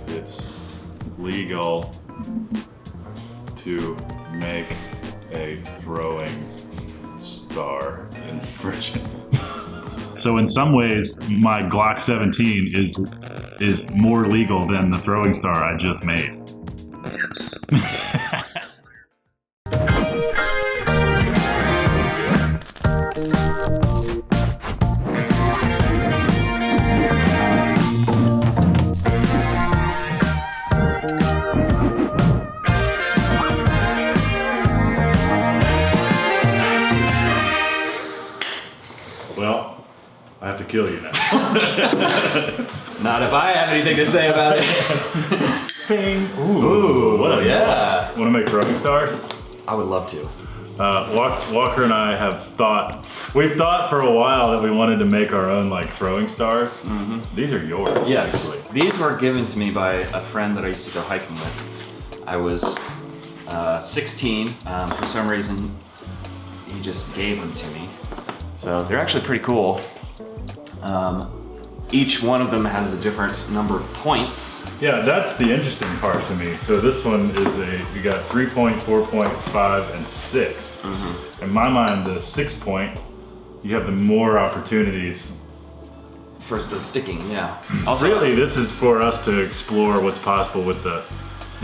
It's legal to make a throwing star in Virginia. So in some ways, my Glock 17 is more legal than the throwing star I just made. Yes. Well, I have to kill you now. Not if I have anything to say about it. Bing. Ooh, what a yeah. Want to make throwing stars? I would love to. Walker and I we've thought for a while that we wanted to make our own like throwing stars. Mm-hmm. These are yours. Yes. Actually. These were given to me by a friend that I used to go hiking with. I was 16. For some reason, he just gave them to me. So they're actually pretty cool. Each one of them has a different number of points. Yeah, that's the interesting part to me. So this one is you got 3 point, 4 point, 5, and 6. Mm-hmm. In my mind, the 6 point, you have the more opportunities. For the sticking, yeah. Also, really, this is for us to explore what's possible with the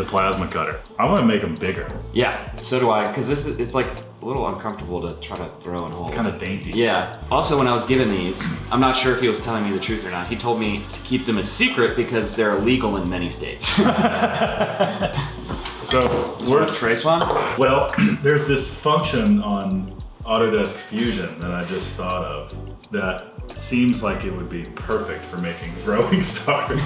plasma cutter. I want to make them bigger. Yeah, so do I, because it's like a little uncomfortable to try to throw and hold. Kind of dainty. Yeah. Also, when I was given these, I'm not sure if he was telling me the truth or not. He told me to keep them a secret because they're illegal in many states. So we're trace one. Well, there's this function on Autodesk Fusion that I just thought of that seems like it would be perfect for making throwing stars.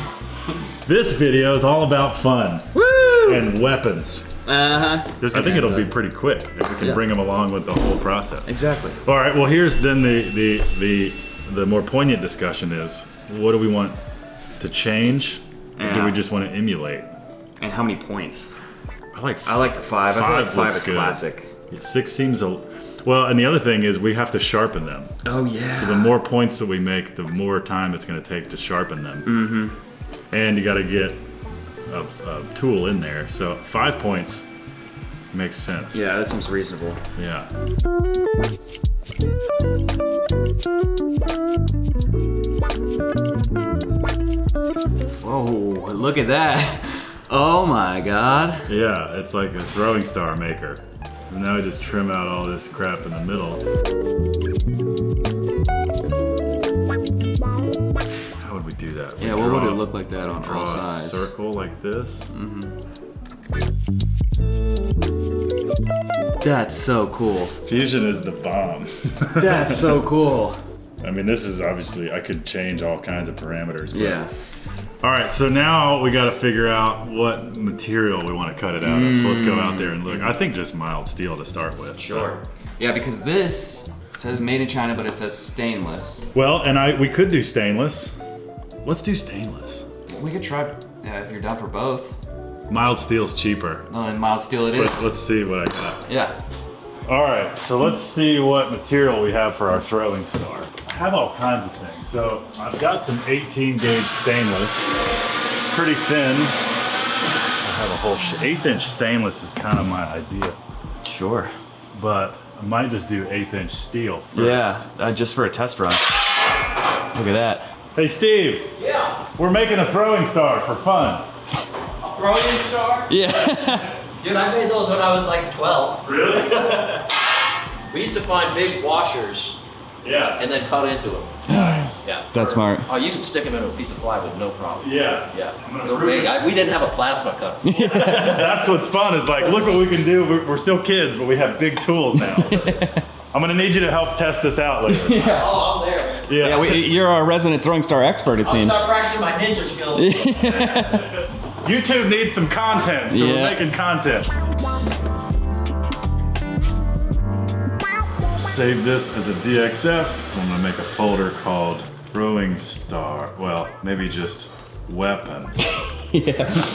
This video is all about fun. Woo! And weapons. I think it'll be pretty quick if we can bring them along with the whole process. Exactly. All right. Well, here's then the more poignant discussion is, what do we want to change, or do we just want to emulate? And how many points? I like the 5. I feel like 5 is good. classic. Yeah, 6 seems well, and the other thing is we have to sharpen them. Oh yeah. So the more points that we make, the more time it's going to take to sharpen them. Mm-hmm. And you got to get a tool in there. So 5 points makes sense. Yeah, that seems reasonable. Yeah. Whoa, look at that. Oh my god. Yeah, it's like a throwing star maker. And now I just trim out all this crap in the middle. How would we do that? Yeah, what would it look like that on all sides? Draw a circle like this. Mm-hmm. That's so cool. Fusion is the bomb. That's so cool. I mean, this is obviously, I could change all kinds of parameters. But. Yeah. All right, so now we got to figure out what material we want to cut it out of. So let's go out there and look. I think just mild steel to start with. Sure. Yeah, because this says made in China, but it says stainless. Well, and we could do stainless. Let's do stainless. We could try, if you're down for both. Mild steel's cheaper. No, then mild steel it is. Let's see what I got. Yeah. All right, so let's see what material we have for our throwing star. I have all kinds of things. So I've got some 18 gauge stainless, pretty thin. I have a whole 1/8 inch stainless is kind of my idea. Sure. But I might just do 1/8 inch steel first. Yeah, just for a test run. Look at that. Hey Steve. Yeah. We're making a throwing star for fun. A throwing star? Yeah. Dude, I made those when I was like 12. Really? We used to find big washers Yeah. and then cut into them. Nice. Yeah. That's smart. Oh, you can stick them into a piece of plywood, no problem. Yeah. Yeah. I'm gonna Go prove big. it. We didn't have a plasma cutter. That's what's fun, is like, look what we can do. We're still kids, but we have big tools now. I'm gonna need you to help test this out later. Oh, I'm there, man. Yeah. You're a resident throwing star expert, it I'll seems. start practicing my ninja skills. YouTube needs some content, so we're making content. Save this as a DXF. I'm gonna make a folder called Throwing Star. Well, maybe just weapons. Yeah.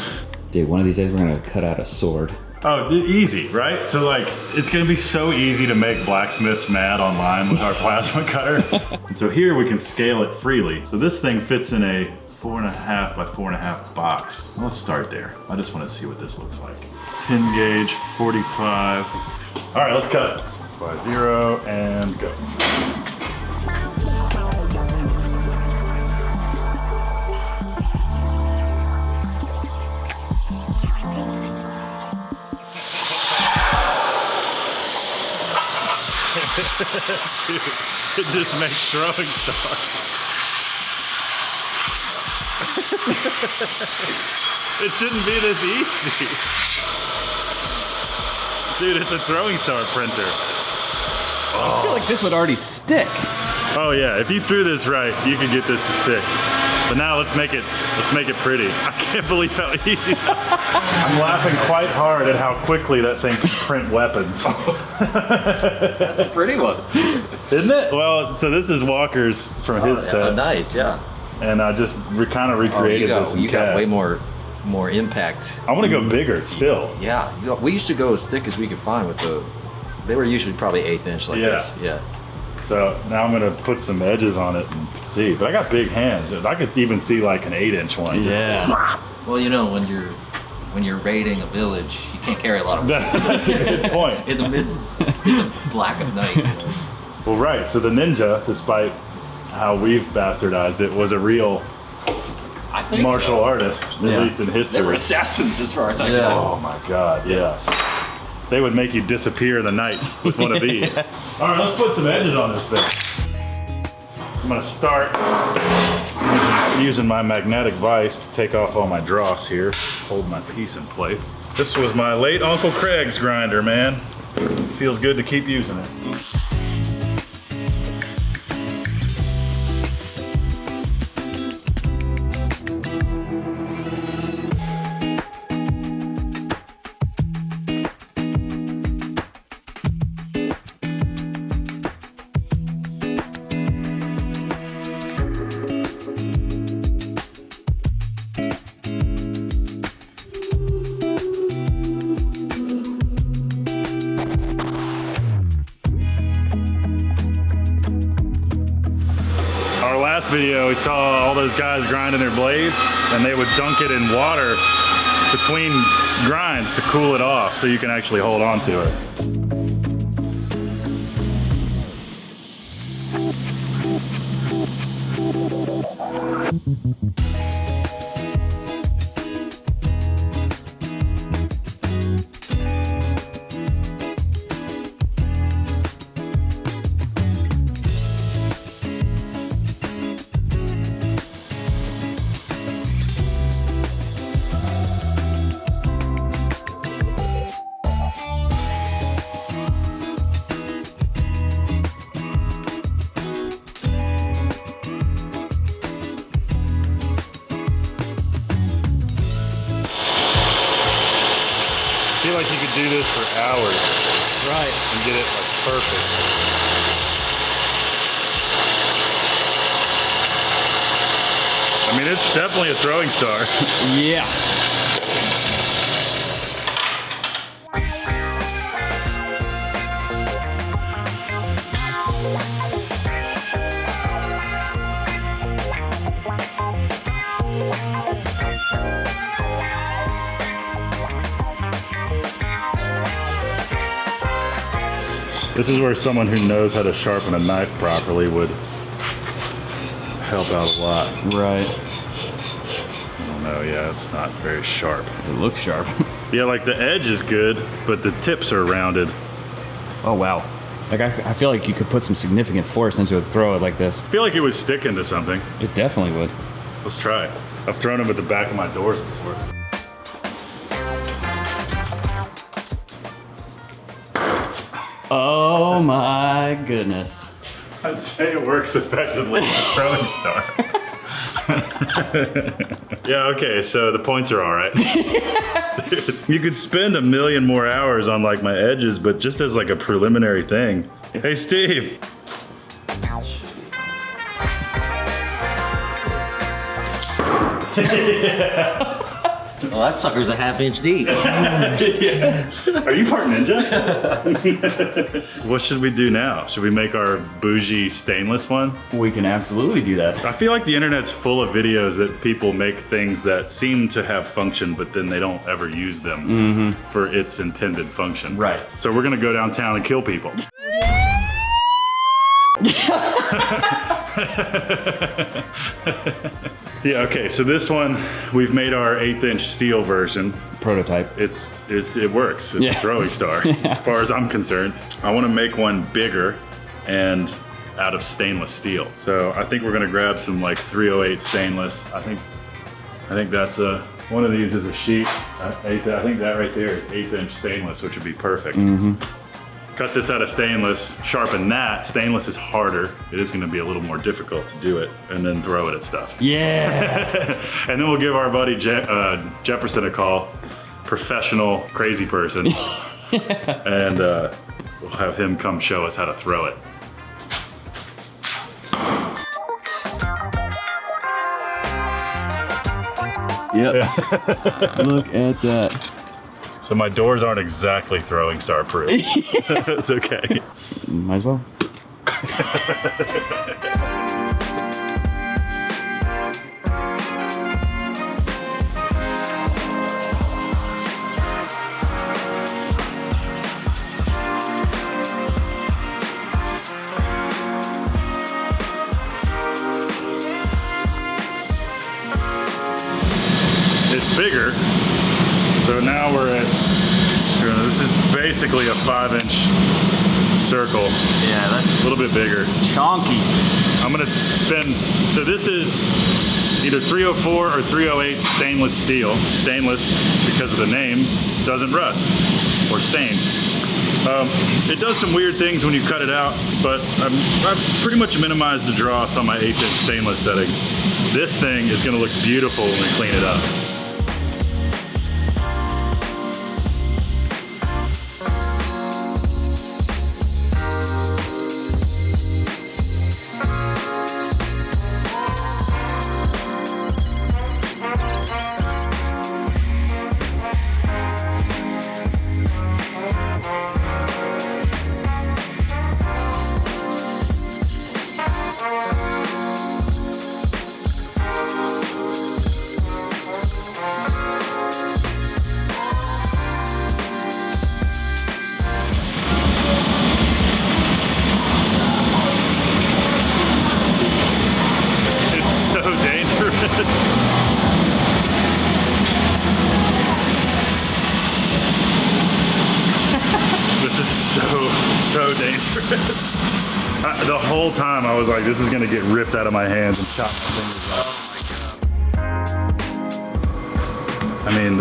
Dude, one of these days we're gonna cut out a sword. Oh, easy, right? So like, it's gonna be so easy to make blacksmiths mad online with our plasma cutter. And so here we can scale it freely. So this thing fits in a 4.5 by 4.5 box. Let's start there. I just wanna see what this looks like. 10 gauge, 45. All right, let's cut it. By 0 and go. Dude, it just makes throwing star. It shouldn't be this easy. Dude, it's a throwing star printer. I feel like this would already stick. Oh yeah, if you threw this right, you could get this to stick. But now let's make it pretty. I can't believe how easy that. I'm laughing quite hard at how quickly that thing can print weapons. That's a pretty one. Isn't it? Well, so this is Walker's from his set. Nice, yeah. And I just kind of recreated this. You got way more impact. I want to go bigger still. Yeah, we used to go as thick as we could find with the. They were usually probably 1/8 inch like this. Yeah. So now I'm gonna put some edges on it and see. But I got big hands. I could even see like an 8-inch one. Yeah. Well, you know, when you're raiding a village, you can't carry a lot of. That's a good point. in the black of night. You know? Well, right. So the ninja, despite how we've bastardized it, was a real I think martial so. artist, Yeah. at least in history. They were assassins, as far as I can Yeah. tell. Oh my God, yeah. They would make you disappear in the night with one of these. All right, let's put some edges on this thing. I'm gonna start using my magnetic vise to take off all my dross here, hold my piece in place. This was my late Uncle Craig's grinder, man. Feels good to keep using it. Last video we saw all those guys grinding their blades and they would dunk it in water between grinds to cool it off so you can actually hold on to it. I feel like you could do this for hours. Right. And get it like perfect. I mean, it's definitely a throwing star. Yeah. This is where someone who knows how to sharpen a knife properly would help out a lot. Right. I don't know, yeah, it's not very sharp. It looks sharp. Yeah, like the edge is good, but the tips are rounded. Oh, wow. Like, I feel like you could put some significant force into it, throw it like this. I feel like it would stick into something. It definitely would. Let's try. I've thrown them at the back of my doors before. Oh my goodness. I'd say it works effectively with a throwing star. Yeah, okay, so the points are all right. Dude, you could spend 1 million more hours on like my edges, but just as like a preliminary thing. Hey, Steve. Well, that sucker's a half-inch deep. Yeah. Are you part ninja? What should we do now? Should we make our bougie stainless one? We can absolutely do that. I feel like the internet's full of videos that people make things that seem to have function, but then they don't ever use them for its intended function. Right. So we're gonna go downtown and kill people. Yeah, okay, so this one, we've made our 1/8" steel version. Prototype. It works. It's a throwing star, as far as I'm concerned. I want to make one bigger and out of stainless steel. So I think we're gonna grab some like 308 stainless. I think that's one of these is a sheet. I think that right there is 1/8" stainless, which would be perfect. Cut this out of stainless, sharpen that. Stainless is harder. It is gonna be a little more difficult to do it, and then throw it at stuff. Yeah. And then we'll give our buddy Jefferson a call, professional crazy person, and we'll have him come show us how to throw it. Yep. Look at that. So my doors aren't exactly throwing star proof. It's okay. Might as well. It's bigger. So now we're at, this is basically a 5" circle. Yeah, that's A little bit bigger. chonky. I'm gonna spin, so this is either 304 or 308 stainless steel. Stainless, because of the name, doesn't rust or stain. It does some weird things when you cut it out, but I've pretty much minimized the dross on my 1/8" stainless settings. This thing is gonna look beautiful when we clean it up. This is so dangerous. The whole time I was like, this is gonna get ripped out of my hands and chop my fingers off. I mean,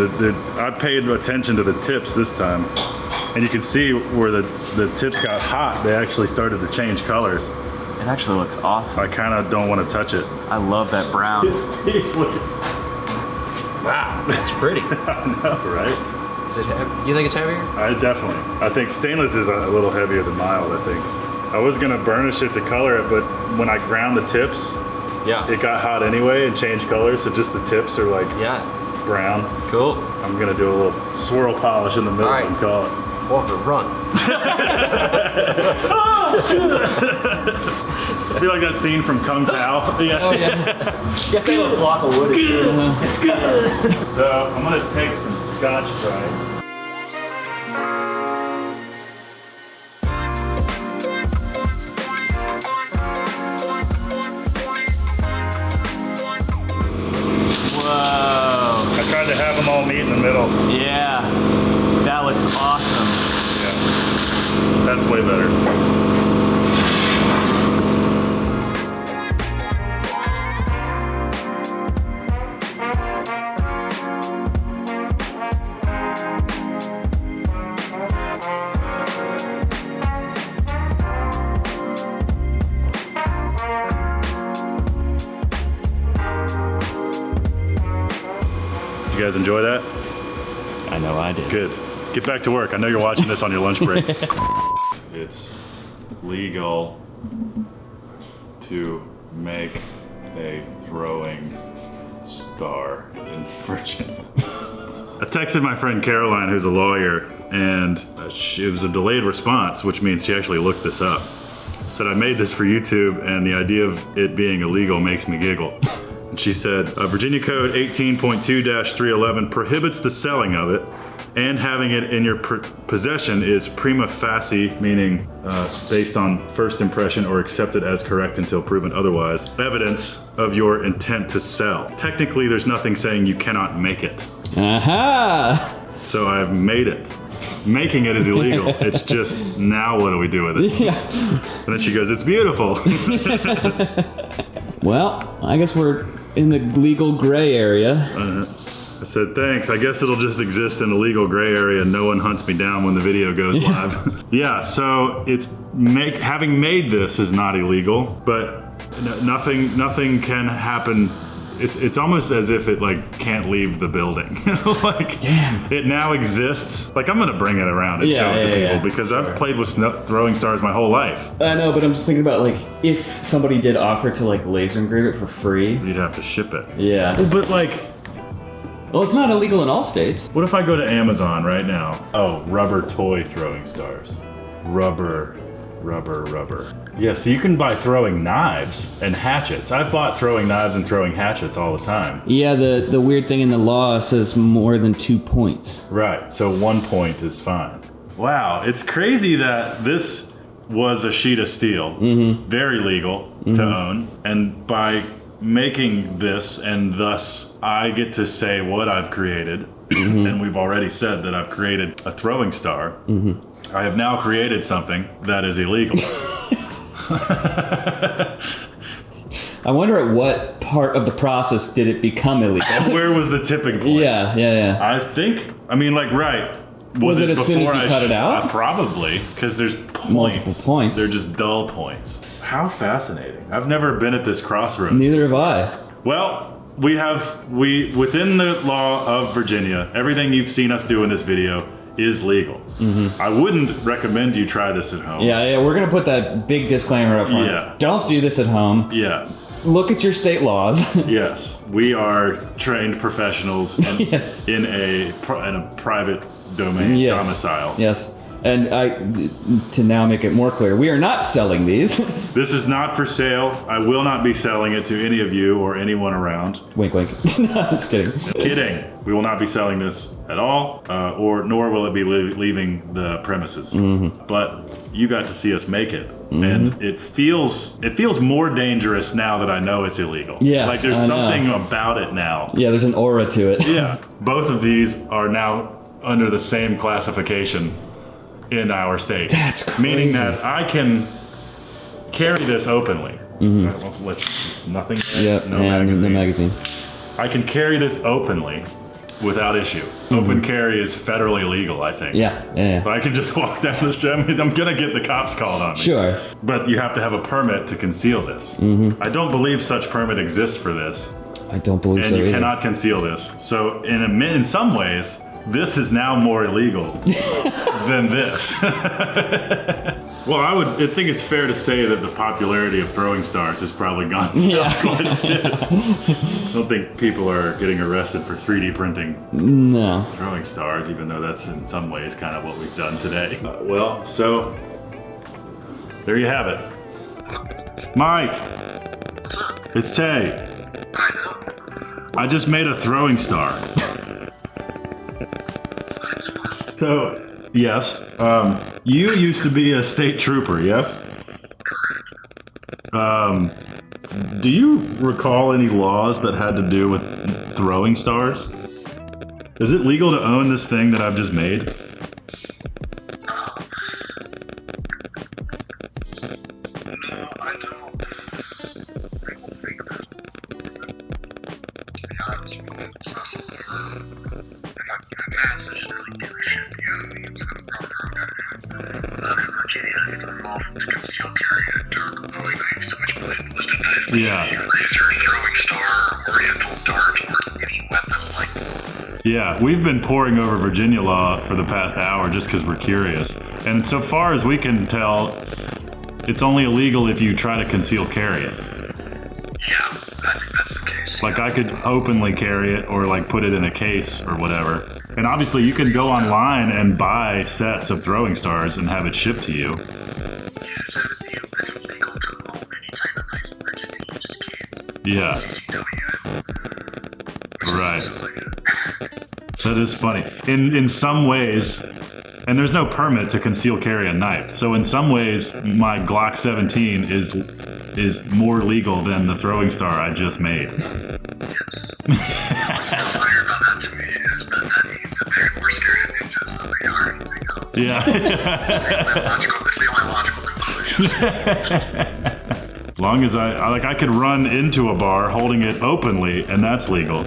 I paid attention to the tips this time. And you can see where the tips got hot, they actually started to change colors. It actually looks awesome. I kind of don't want to touch it. I love that brown. Wow, that's pretty. I know, right? Is it heavy? You think it's heavier? I think stainless is a little heavier than mild, I think. I was gonna burnish it to color it, but when I ground the tips, Yeah. it got hot anyway and changed colors, so just the tips are like Yeah. brown. Cool. I'm gonna do a little swirl polish in the middle All right. and call it. Walker, run. I feel like that scene from Kung Pao. Yeah. Oh yeah. Get that little block of wood. It's good. So I'm gonna take some Scotch Brite. Whoa. I tried to have them all meet in the middle. Yeah. That looks awesome. Yeah. That's way better. You guys enjoy that? I know I did. Good. Get back to work. I know you're watching this on your lunch break. It's legal to make a throwing star in Virginia. I texted my friend Caroline, who's a lawyer, and it was a delayed response, which means she actually looked this up. Said, I made this for YouTube, and the idea of it being illegal makes me giggle. And she said, Virginia Code 18.2-311 prohibits the selling of it, and having it in your possession is prima facie, meaning based on first impression or accepted as correct until proven otherwise, evidence of your intent to sell. Technically, there's nothing saying you cannot make it. Aha! So I've made it. Making it is illegal. It's just, now what do we do with it? Yeah. And then she goes, it's beautiful. Well, I guess we're in the legal gray area. I said, thanks. I guess it'll just exist in a legal gray area and no one hunts me down when the video goes live. Yeah, so it's having made this is not illegal, but nothing can happen. It's almost as if it like can't leave the building. Like, damn, it now exists. Like, I'm gonna bring it around and show it to people because I've played with throwing stars my whole life. I know, but I'm just thinking about like if somebody did offer to like laser engrave it for free. You'd have to ship it. Yeah. But like, well, it's not illegal in all states. what if I go to Amazon right now? Oh, rubber toy throwing stars. Rubber. Yeah, so you can buy throwing knives and hatchets. I've bought throwing knives and throwing hatchets all the time. Yeah, the weird thing in the law says more than 2 points. Right, so 1 point is fine. Wow, it's crazy that this was a sheet of steel, very legal to own, and by making this and thus I get to say what I've created, and we've already said that I've created a throwing star. I have now created something that is illegal. I wonder at what part of the process did it become illegal? Where was the tipping point? Yeah. I mean, like, right. Was it as soon as you cut it out? Probably, because there's points. Multiple points. They're just dull points. How fascinating. I've never been at this crossroads. Neither have I. Well, within the law of Virginia, everything you've seen us do in this video is legal. I wouldn't recommend you try this at home. Yeah, we're gonna put that big disclaimer up front. Yeah. Don't do this at home. Yeah. Look at your state laws. Yes, we are trained professionals in a private domain domicile. Yes. And to now make it more clear, we are not selling these. This is not for sale. I will not be selling it to any of you or anyone around. Wink, wink. No, just kidding. Kidding. We will not be selling this at all, nor will it be leaving the premises. But you got to see us make it, and it feels more dangerous now that I know it's illegal. Yes, like there's something about it now. Yeah, there's an aura to it. Yeah, both of these are now under the same classification in our state. That's crazy. Meaning that I can carry this openly. There's nothing there, no magazine. I can carry this openly without issue. Open carry is federally legal, I think. Yeah. But I can just walk down the street. I mean, I'm gonna get the cops called on me. Sure. But you have to have a permit to conceal this. I don't believe such permit exists for this. I don't believe so And you either. cannot conceal this. So in some ways, this is now more illegal than this. Well, I think it's fair to say that the popularity of throwing stars has probably gone down quite a bit. I don't think people are getting arrested for 3D printing throwing stars, even though that's in some ways kind of what we've done today. Well, so there you have it. Mike, it's Tay. I just made a throwing star. So, yes, you used to be a state trooper, yes? Do you recall any laws that had to do with throwing stars? Is it legal to own this thing that I've just made? Yeah, we've been poring over Virginia law for the past hour just because we're curious. And so far as we can tell, it's only illegal if you try to conceal carry it. Yeah, I think that's the case. Like I could openly carry it or like put it in a case or whatever. And obviously you can go online and buy sets of throwing stars and have it shipped to you. Yeah, so it's legal to own any type of knife in Virginia. You just can't. Yeah, CCW. right. That is funny. In some ways, and there's no permit to conceal carry a knife. So in some ways, my Glock 17 is more legal than the throwing star I just made. Yes. What's funny about that to me is that means that they're more scared of ninjas than they are anything else. Yeah. It's the only logical conclusion. As long as I could run into a bar holding it openly, and that's legal.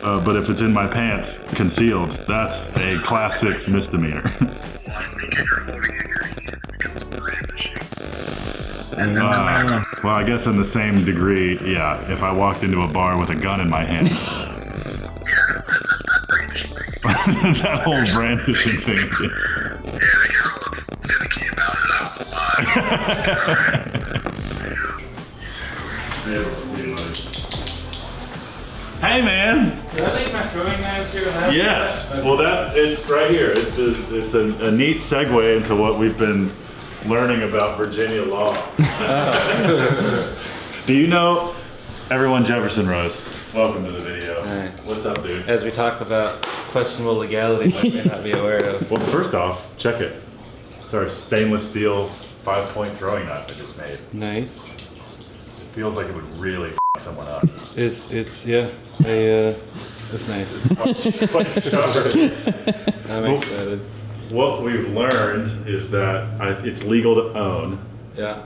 But if it's in my pants concealed, that's a class 6 misdemeanor. Well, I think if you're holding it in your hands, it becomes brandishing. Well, I guess in the same degree, yeah. If I walked into a bar with a gun in my hand, Yeah, that's that brandishing thing. that whole brandishing thing. Yeah, they get real finicky about it. I don't know why. Hey, man. Did I leave my throwing knives here? Yes. Well, it's right here. It's a neat segue into what we've been learning about Virginia law. Do you know everyone Jefferson Rose? Welcome to the video. Hi. What's up, dude? As we talk about questionable legality I may not be aware of. Well, first off, check it. It's our stainless steel 5-point throwing knife I just made. Nice. It feels like it would really f someone up. It's nice. Quite sharp. I'm Well- excited. What we've learned is that it's legal to own, Yeah.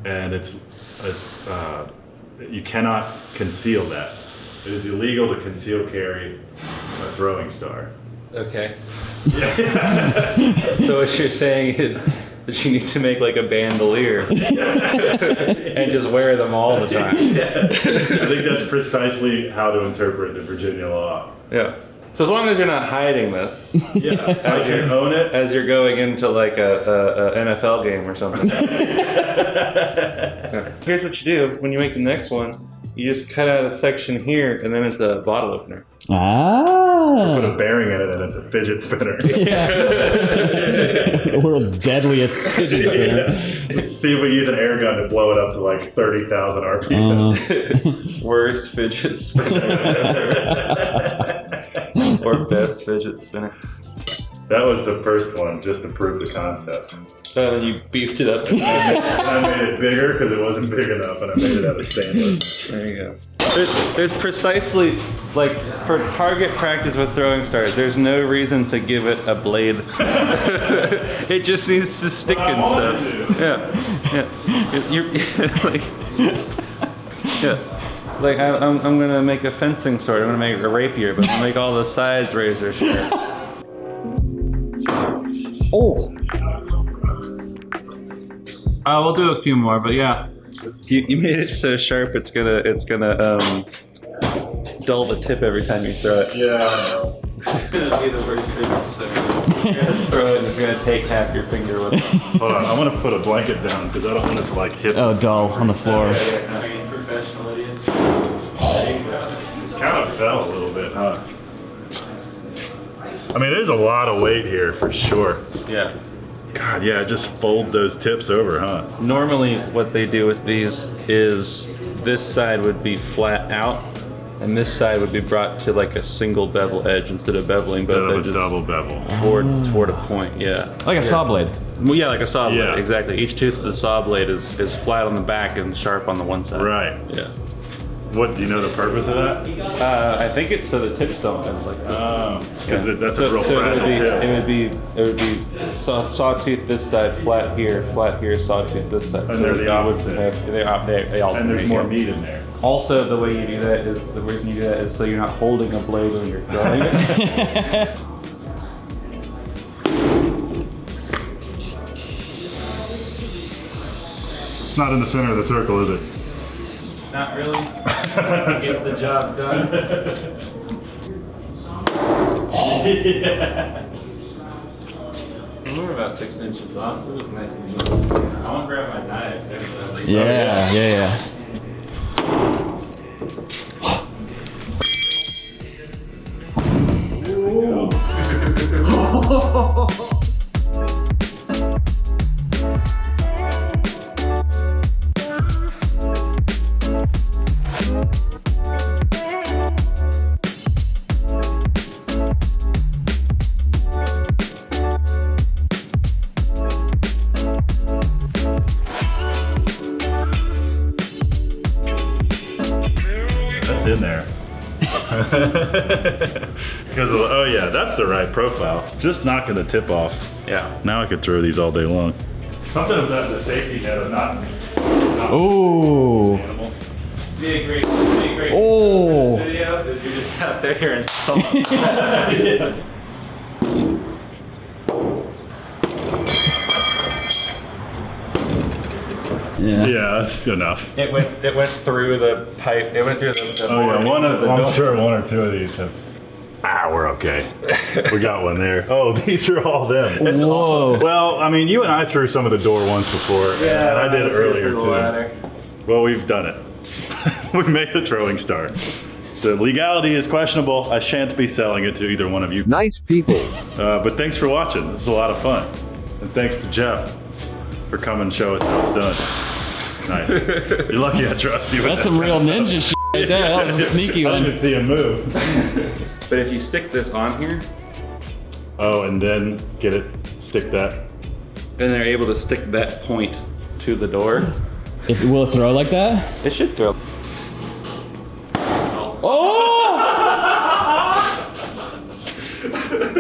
and you cannot conceal that. It is illegal to conceal carry a throwing star. Okay. Yeah. So what you're saying is that you need to make like a bandolier and just wear them all the time. Yeah. I think that's precisely how to interpret the Virginia law. Yeah. So as long as you're not hiding this Yeah, I can own it. as you're going into like a NFL game or something. Here's what you do when you make the next one. You just cut out a section here, and then it's a bottle opener. Put Ah. a bearing in it, and it's a fidget spinner. The world's deadliest fidget spinner. See if we use an air gun to blow it up to like 30,000 RPM. Worst fidget spinner or best fidget spinner. That was the first one, just to prove the concept. And you beefed it up. And I made it bigger because it wasn't big enough, and I made it out of stainless. There you go. There's precisely, like, for target practice with throwing stars, there's no reason to give it a blade. It just needs to stick But I and wanted stuff. Yeah. You're like, yeah. Like, I'm gonna make a fencing sword. I'm gonna make a rapier, but I'm gonna make all the sides razor sharp. Oh. We'll do a few more, but yeah. You made it so sharp it's gonna dull the tip every time you throw it. Yeah, I know. It's gonna be the worst fidget spinner. You're gonna throw it and you're gonna take half your finger with it. Hold on, I want to put a blanket down because I don't want it to like hit. Oh, dull on the floor. Yeah, professional idiot. Kind of fell a little bit, huh? I mean, there's a lot of weight here for sure. Yeah. God, yeah, just fold those tips over, huh? Normally, what they do with these is this side would be flat out, and this side would be brought to like a single bevel edge instead of beveling Instead both of a edges double bevel. toward a point. Yeah. Like a saw blade. Well, yeah, like a saw blade. Yeah. Exactly. Each tooth of the saw blade is flat on the back and sharp on the one side. Right. Yeah. What, do you know the purpose of that? I think it's so the tips don't bend like this. Oh, because that's a real So fragile tip. it would be sawtooth this side, flat here, sawtooth this side. And So they're the you opposite. They alternate. And there's more yeah. meat in there. Also, the way you do that is so you're not holding a blade when you're throwing it. It's not in the center of the circle, is it? Not really. Gets the job done. Yeah. We're about 6 inches off. It was nice and neat. I want to grab my knife. Yeah. what's in there. Because oh yeah, that's the right profile. Just knocking the tip off. Yeah. Now I could throw these all day long. Something about the safety net of not Ooh. animal. Be a great Oh. video is you're just out there and something. Yeah. Yeah, that's enough. It went through the pipe. It went through the Oh yeah, board into the I'm door. sure one or two of these have. Ah, we're okay. We got one there. Oh, these are all them. Whoa. Well, I mean, you and I threw some of the door once before. Yeah, and I did was earlier through the too. ladder. Well, we've done it. We made a throwing star. The legality is questionable. I shan't be selling it to either one of you. Nice people. But thanks for watching. This is a lot of fun. And thanks to Jeff for coming and show us how it's done. Nice. You're lucky I trust you. with That's that some real kind of ninja stuff. shit right there. That was a sneaky I didn't one. see him move. But if you stick this on here, Oh, and then stick that. then they're able to stick that point to the door. If will it throw like that? It should throw. Oh!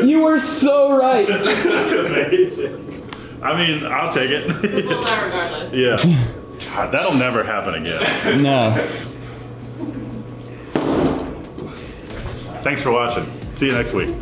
You were so right. That's amazing. I mean, I'll take it. We'll know regardless. Yeah. God, that'll never happen again. No. Thanks for watching. See you next week.